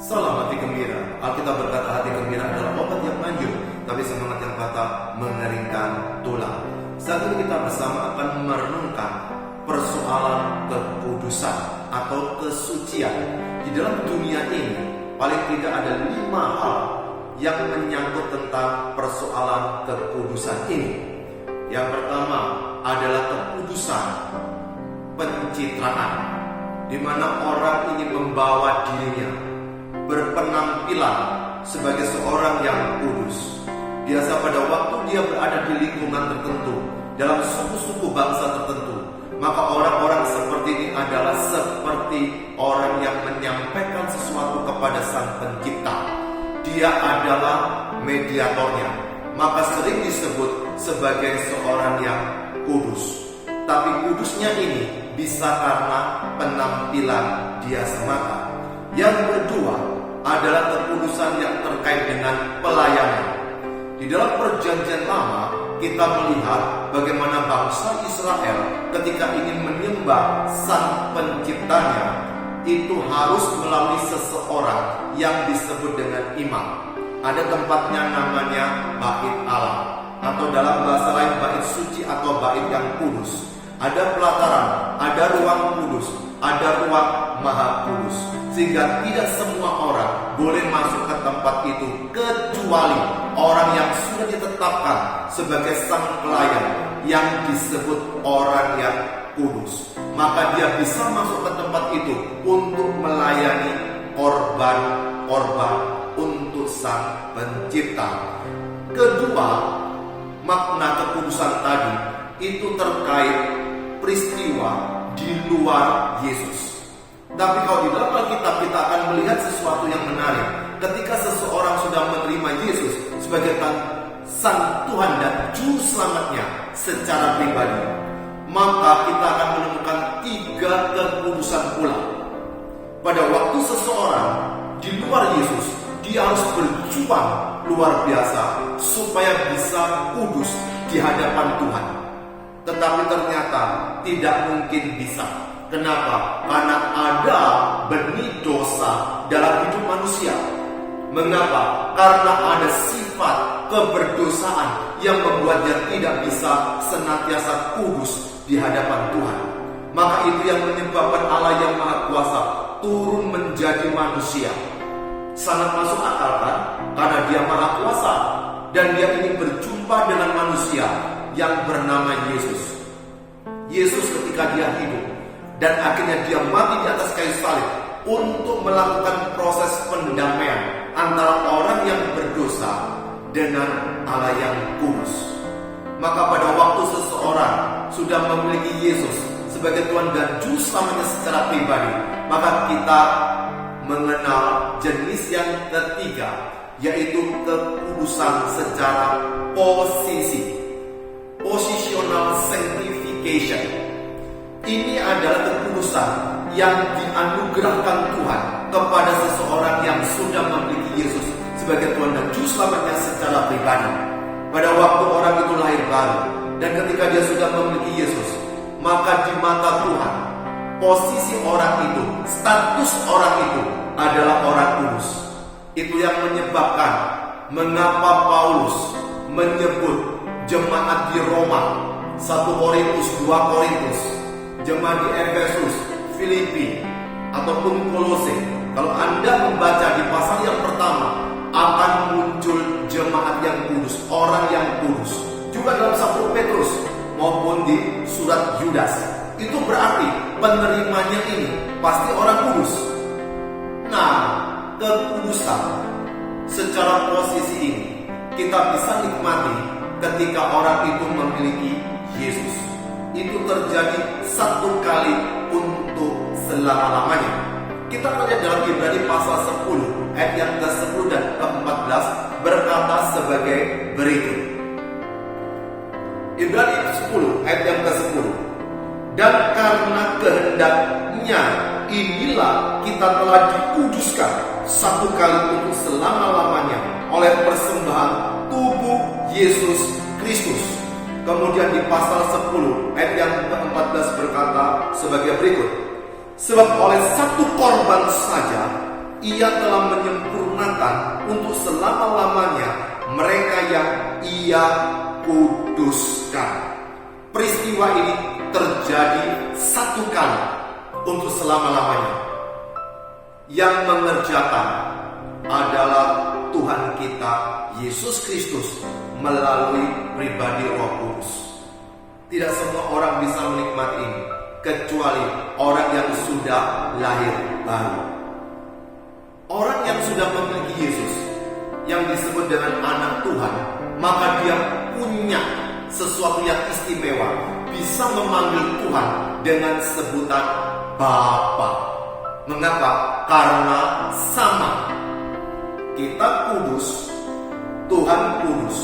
Salam hati gembira. Alkitab berkata hati gembira adalah obat yang manjur, tapi semangat yang patah mengeringkan tulang. Saat ini kita bersama akan merenungkan persoalan kekudusan atau kesucian. Di dalam dunia ini paling tidak ada 5 hal yang menyangkut tentang persoalan kekudusan ini. Yang pertama adalah kekudusan pencitraan, di mana orang ingin membawa dirinya berpenampilan sebagai seorang yang kudus. Biasa pada waktu dia berada di lingkungan tertentu, dalam suku-suku bangsa tertentu, maka orang-orang seperti ini adalah seperti orang yang menyampaikan sesuatu kepada Sang Pencipta. Dia adalah mediatornya, maka sering disebut sebagai seorang yang kudus. Tapi kudusnya ini bisa karena penampilan dia semata. Yang kedua adalah kekudusan yang terkait dengan pelayanan. Di dalam perjanjian lama kita melihat bagaimana bangsa Israel ketika ingin menyembah Sang Penciptanya itu harus melalui seseorang yang disebut dengan imam. Ada tempatnya namanya Bait Allah, atau dalam bahasa lain bait suci atau bait yang kudus. Ada pelataran, ada ruang kudus, ada ruang maha kudus, sehingga tidak semua orang boleh masuk ke tempat itu kecuali orang yang sudah ditetapkan sebagai sang pelayan yang disebut orang yang kudus. Maka dia bisa masuk ke tempat itu untuk melayani korban-korban untuk Sang Pencipta. Kedua, makna kekudusan tadi itu terkait peristiwa di luar Yesus. Tapi kalau di dalam Alkitab kita akan melihat sesuatu yang menarik. Ketika seseorang sudah menerima Yesus sebagai Sang Tuhan dan Juru Selamatnya secara pribadi, maka kita akan menemukan 3 kekudusan pula. Pada waktu seseorang di luar Yesus, dia harus berjuang luar biasa supaya bisa kudus di hadapan Tuhan. Tetapi ternyata tidak mungkin bisa. Kenapa? Karena ada benih dosa dalam hidup manusia. Mengapa? Karena ada sifat keberdosaan yang membuat dia tidak bisa senantiasa kudus di hadapan Tuhan. Maka itu yang menyebabkan Allah yang Maha Kuasa turun menjadi manusia. Sangat masuk akal kan? Karena dia Maha Kuasa dan dia ingin berjumpa dengan manusia yang bernama Yesus. Yesus ketika dia hidup dan akhirnya dia mati di atas kayu salib untuk melakukan proses pendamaian antara orang yang berdosa dengan Allah yang kudus. Maka pada waktu seseorang sudah memiliki Yesus sebagai Tuhan dan Juru Selamatnya secara pribadi, maka kita mengenal jenis yang ketiga, yaitu kekudusan secara posisi. Positional sanctification. Ini adalah kekudusan yang dianugerahkan Tuhan kepada seseorang yang sudah memiliki Yesus sebagai Tuhan dan Juru Selamatnya secara pribadi. Pada waktu orang itu lahir baru dan ketika dia sudah memiliki Yesus, maka di mata Tuhan posisi orang itu, status orang itu adalah orang kudus. Itu yang menyebabkan mengapa Paulus menyebut jemaat di Roma, 1 Korintus, 2 Korintus, jemaat di Efesus, Filipi, ataupun Kolose. Kalau Anda membaca di pasal yang pertama, akan muncul jemaat yang kudus, orang yang kudus. Juga dalam 1 Petrus maupun di surat Yudas. Itu berarti penerimanya ini pasti orang kudus. Nah, kekudusan secara posisi ini kita bisa nikmati ketika orang itu memiliki Yesus. Itu terjadi satu kali untuk selama-lamanya. Kita lihat dalam Ibrani pasal 10 ayat yang ke-10 dan ke-14 berkata sebagai berikut. Ibrani 10 ayat yang ke-10. Dan karena kehendaknya inilah kita telah dikuduskan satu kali untuk selama-lamanya oleh persembahan tubuh Yesus Kristus. Kemudian di pasal 10 ayat yang ke-14 berkata sebagai berikut. Sebab oleh satu korban saja Ia telah menyempurnakan untuk selama-lamanya mereka yang Ia kuduskan. Peristiwa ini terjadi satu kali untuk selama-lamanya. Yang mengerjakan adalah Tuhan kita Yesus Kristus melalui pribadi Roh Kudus. Tidak semua orang bisa menikmati ini kecuali orang yang sudah lahir baru. Orang yang sudah memiliki Yesus, yang disebut dengan anak Tuhan, maka dia punya sesuatu yang istimewa, bisa memanggil Tuhan dengan sebutan Bapa. Mengapa? Karena sama. Kita kudus, Tuhan kudus,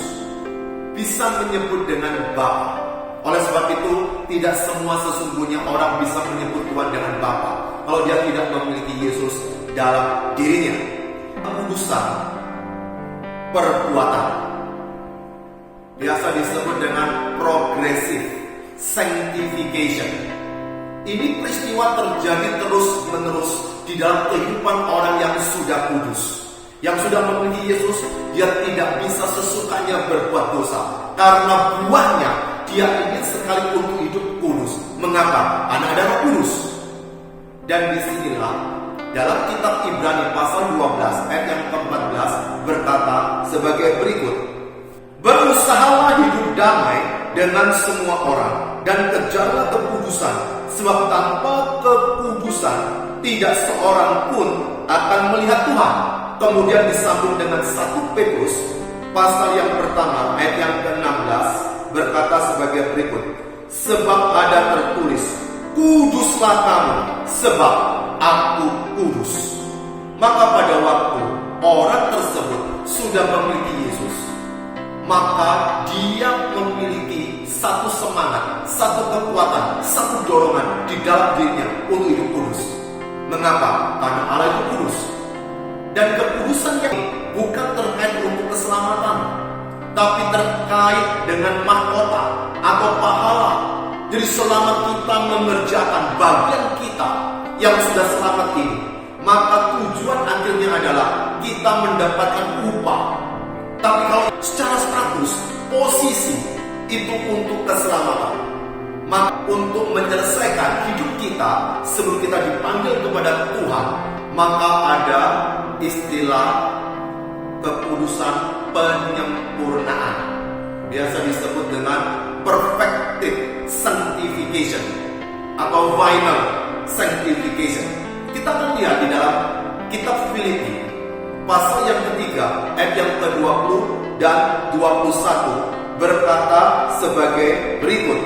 bisa menyebut dengan Bapa. Oleh sebab itu, tidak semua sesungguhnya orang bisa menyebut Tuhan dengan Bapa kalau dia tidak memiliki Yesus dalam dirinya. Kekudusan perbuatan biasa disebut dengan progressive sanctification. Ini peristiwa terjadi terus-menerus di dalam kehidupan orang yang sudah kudus. Yang sudah memiliki Yesus, dia tidak bisa sesukanya berbuat dosa, karena buahnya dia ingin sekali untuk hidup kudus. Mengapa? Karena ada Roh Kudus. Dan disinilah dalam kitab Ibrani pasal 12 ayat yang ke-14 berkata sebagai berikut: berusahalah hidup damai dengan semua orang dan kejarlah kekudusan, sebab tanpa kekudusan tidak seorang pun akan melihat Tuhan. Kemudian disambung dengan 1 Petrus pasal yang pertama ayat yang ke-16 berkata sebagai berikut: sebab ada tertulis, kuduslah kamu sebab aku kudus. Maka pada waktu orang tersebut sudah memiliki Yesus, maka dia memiliki satu semangat, satu kekuatan, satu dorongan di dalam dirinya untuk hidup kudus. Mengapa? Karena Allah itu kudus. Dan kekudusan yang bukan terkait untuk keselamatan, tapi terkait dengan mahkota atau pahala. Jadi selama kita mengerjakan bagian kita yang sudah selamat ini, maka tujuan akhirnya adalah kita mendapatkan upah. Tapi kalau secara status, posisi itu untuk keselamatan, maka untuk menyelesaikan hidup kita sebelum kita dipanggil kepada Tuhan, maka ada istilah kekudusan penyempurnaan, biasa disebut dengan perfective sanctification atau final sanctification. Kita akan lihat di dalam kitab Filipi pasal yang ketiga ayat yang ke-20 dan 21 berkata sebagai berikut: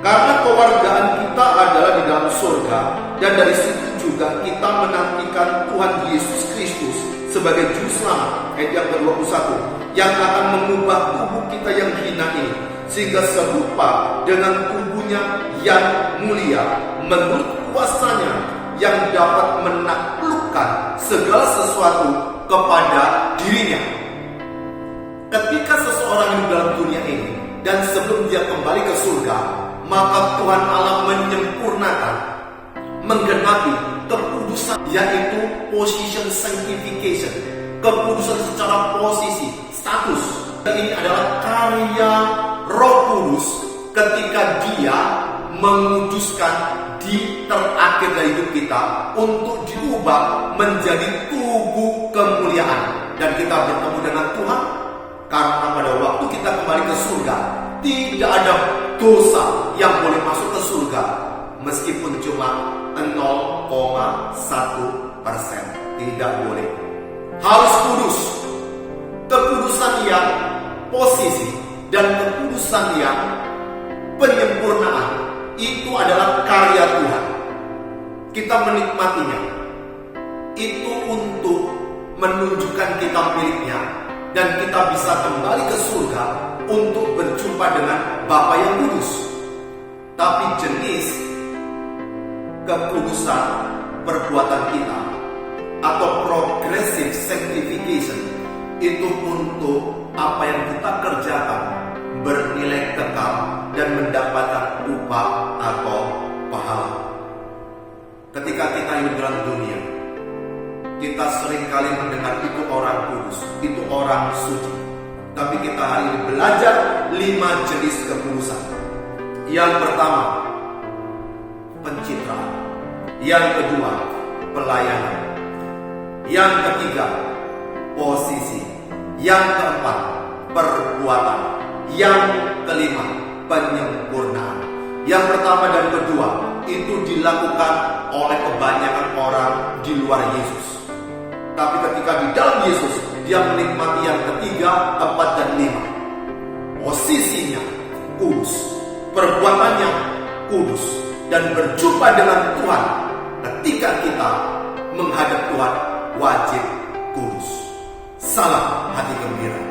karena kewargaan kita adalah di dalam surga, dan dari situ juga kita menantikan Tuhan Yesus Kristus sebagai juru selamat, ayat yang ke-21, yang akan mengubah tubuh kita yang hina ini sehingga serupa dengan tubuhnya yang mulia menurut kuasanya yang dapat menaklukkan segala sesuatu kepada dirinya. Ketika seseorang hidup dalam dunia ini dan sebelum dia kembali ke surga, maka Tuhan Allah menyempurnakan, menggenapi kekudusan, yaitu position sanctification, kekudusan secara posisi, status. Ini adalah karya Roh Kudus ketika dia menguduskan di terakhir dari hidup kita untuk diubah menjadi tubuh kemuliaan, dan kita bertemu dengan Tuhan. Karena pada waktu kita kembali ke surga, tidak ada dosa yang boleh masuk ke surga, meskipun cuma 0,1%. Tidak boleh. Harus kudus. Kekudusan yang posisi dan kekudusan yang penyempurnaan itu adalah karya Tuhan. Kita menikmatinya. Itu untuk menunjukkan kita miliknya, dan kita bisa kembali ke surga untuk berjumpa dengan Bapa yang kudus. Tapi jenis kekudusan perbuatan kita atau progressive sanctification itu untuk apa yang kita kerjakan bernilai kekal dan mendapatkan upah atau pahala. Ketika kita hidup dalam dunia, Kita seringkali mendengar itu orang kudus, itu orang suci. Tapi kita hari ini belajar 5 jenis kekudusan. Yang pertama, pencitraan. Yang kedua, pelayanan. Yang ketiga, posisi. Yang keempat, perbuatan. Yang kelima, penyempurnaan. Yang pertama dan kedua itu dilakukan oleh kebanyakan orang di luar Yesus. Tapi ketika di dalam Yesus, dia menikmati yang ketiga, keempat, dan lima. Posisinya kudus, perbuatannya kudus, dan berjumpa dengan Tuhan. Ketika kita menghadap Tuhan, wajib kudus. Salam hati gembira.